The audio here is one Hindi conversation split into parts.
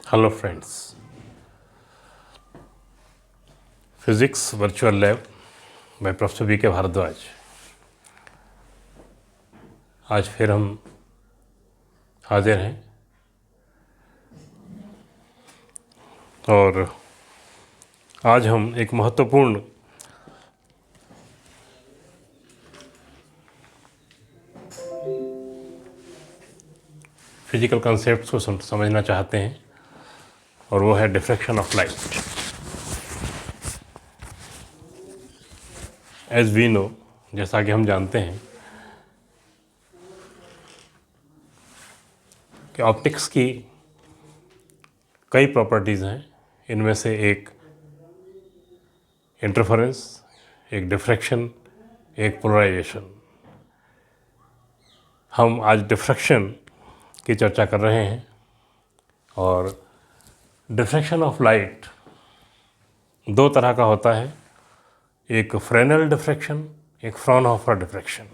Hello friends, physics virtual lab by professor V K. Bhardwaj. आज फिर हम हाजिर हैं और आज हम एक महत्वपूर्ण फिजिकल कॉन्सेप्ट्स को समझना चाहते हैं और वो है diffraction of light. As we know, जैसा कि हम जानते हैं कि ऑप्टिक्स की कई प्रॉपर्टीज़ हैं। इनमें से एक इंटरफेरेंस, एक डिफ्रैक्शन, एक पोलराइजेशन। हम आज डिफ्रैक्शन की चर्चा कर रहे हैं और डिफ्रैक्शन ऑफ लाइट दो तरह का होता है, एक फ्रेनेल डिफ्रैक्शन, एक फ्रॉनहोफर डिफ्रैक्शन।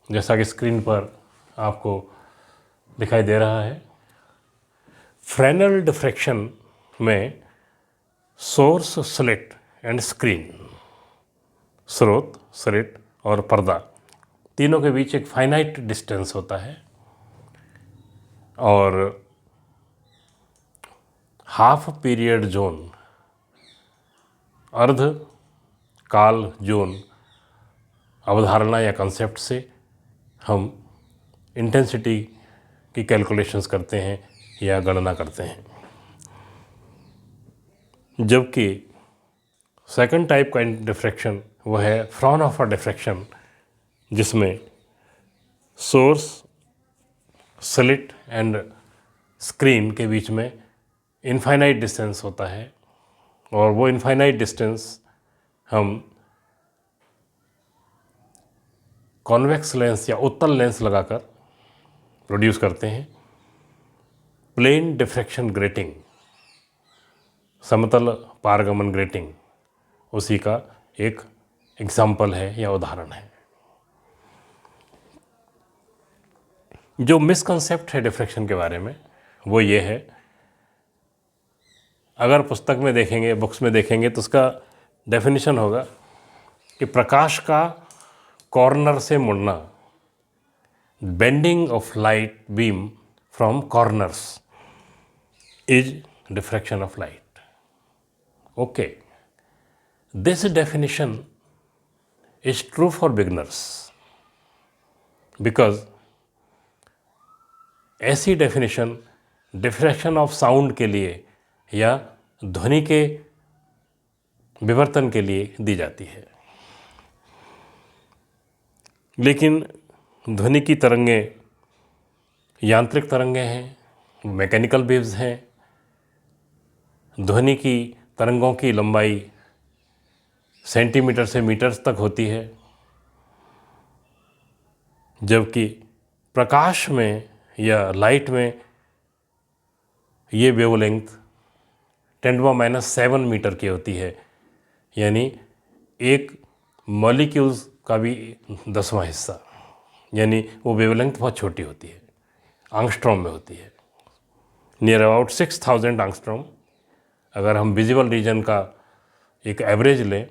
जैसा कि स्क्रीन पर आपको दिखाई दे रहा है, फ्रेनेल डिफ्रैक्शन में सोर्स, स्लिट एंड स्क्रीन, स्रोत, स्लिट और पर्दा, तीनों के बीच एक फाइनाइट डिस्टेंस होता है और हाफ पीरियड जोन, अर्ध काल जोन अवधारणा या कंसेप्ट से हम इंटेंसिटी की कैलकुलेशंस करते हैं या गणना करते हैं। जबकि सेकंड टाइप का डिफ्रैक्शन वो है फ्रॉनहोफर डिफ्रैक्शन, जिसमें सोर्स, स्लिट एंड स्क्रीन के बीच में इनफाइनाइट डिस्टेंस होता है और वो इनफाइनाइट डिस्टेंस हम कॉन्वेक्स लेंस या उत्तल लेंस लगाकर प्रोड्यूस करते हैं। प्लेन डिफ्रैक्शन ग्रेटिंग, समतल पारगमन ग्रेटिंग, उसी का एक एग्जाम्पल है या उदाहरण है। जो मिसकंसेप्ट है डिफ्रैक्शन के बारे में वो ये है, अगर पुस्तक में देखेंगे, बुक्स में देखेंगे तो उसका डेफिनेशन होगा कि प्रकाश का कॉर्नर से मुड़ना, bending of light beam from corners is diffraction of light. Okay, this definition is true for beginners because ऐसी डेफिनेशन डिफ्रैक्शन ऑफ साउंड के लिए या ध्वनि के विवर्तन के लिए दी जाती है। लेकिन ध्वनि की तरंगें यांत्रिक तरंगें हैं, मैकेनिकल वेव्स हैं। ध्वनि की तरंगों की लंबाई सेंटीमीटर से मीटर्स तक होती है, जबकि प्रकाश में या लाइट में ये वेवलेंथ 10⁻⁷ मीटर की होती है, यानी एक मॉलिक्यूल्स का भी 10वां हिस्सा, यानी वो वेवलेंथ बहुत छोटी होती है, एंगस्ट्रॉम में होती है, नियर अबाउट 6000 एंगस्ट्रॉम। अगर हम विजिबल रीजन का एक एवरेज लें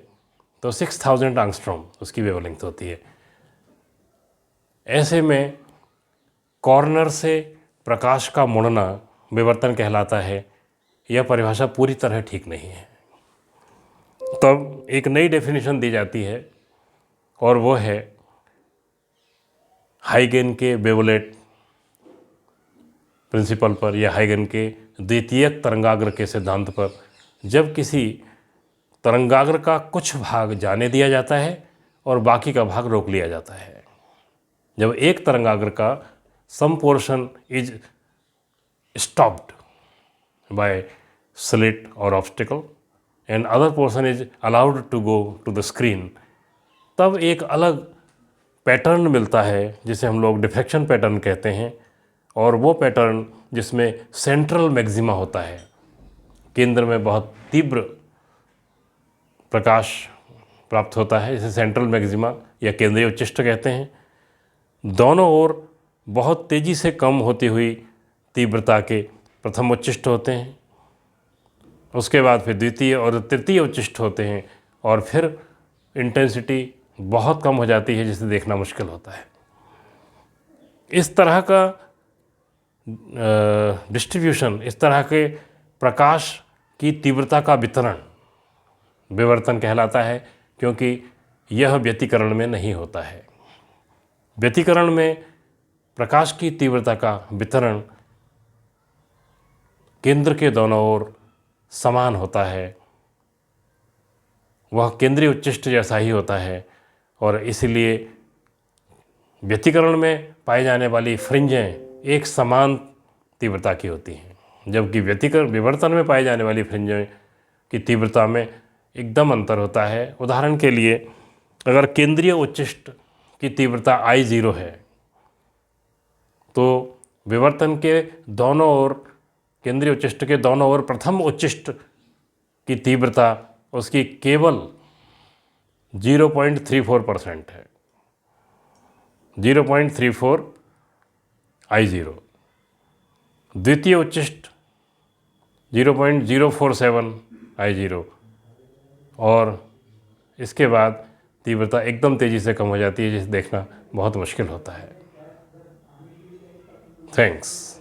तो 6000 एंगस्ट्रॉम उसकी वेवलेंथ होती है। ऐसे में कॉर्नर से प्रकाश का मुड़ना विवर्तन कहलाता है। यह परिभाषा पूरी तरह ठीक नहीं है। तब एक नई डेफिनेशन दी जाती है और वो है हाइगेन के वेवलेट प्रिंसिपल पर या हाइगेन के द्वितीयक तरंगाग्र के सिद्धांत पर। जब किसी तरंगाग्र का कुछ भाग जाने दिया जाता है और बाकी का भाग रोक लिया जाता है। जब एक तरंगाग्र का some portion is stopped by slit और obstacle and other portion is allowed to go to the screen, तब एक अलग पैटर्न मिलता है जिसे हम लोग डिफ्रैक्शन पैटर्न कहते हैं। और वो पैटर्न जिसमें सेंट्रल मैक्सिमा होता है, केंद्र में बहुत तीव्र प्रकाश प्राप्त होता है, इसे सेंट्रल मैक्सिमा या केंद्रीय उच्चिष्ट कहते हैं। दोनों ओर बहुत तेज़ी से कम होती हुई तीव्रता के प्रथम उच्चिष्ट होते हैं, उसके बाद फिर द्वितीय और तृतीय उच्चिष्ट होते हैं, और फिर इंटेंसिटी बहुत कम हो जाती है जिसे देखना मुश्किल होता है। इस तरह का डिस्ट्रीब्यूशन, इस तरह के प्रकाश की तीव्रता का वितरण विवर्तन कहलाता है, क्योंकि यह व्यतिकरण में नहीं होता है। व्यतिकरण में प्रकाश की तीव्रता का वितरण केंद्र के दोनों ओर समान होता है, वह केंद्रीय उच्चिष्ट जैसा ही होता है, और इसलिए व्यतिकरण में पाई जाने वाली फ्रिंजें एक समान तीव्रता की होती हैं, जबकि विवर्तन में पाई जाने वाली फ्रिंजें की तीव्रता में एकदम अंतर होता है। उदाहरण के लिए, अगर केंद्रीय उच्चिष्ट की तीव्रता I0 है, तो विवर्तन के दोनों ओर, केंद्रीय उच्चिष्ट के दोनों ओर प्रथम उच्चिष्ट की तीव्रता उसकी केवल 0.34% है, 0.34 I0। द्वितीय उच्चिष्ट 0.047 I0, और इसके बाद तीव्रता एकदम तेज़ी से कम हो जाती है, जिसे देखना बहुत मुश्किल होता है। थैंक्स।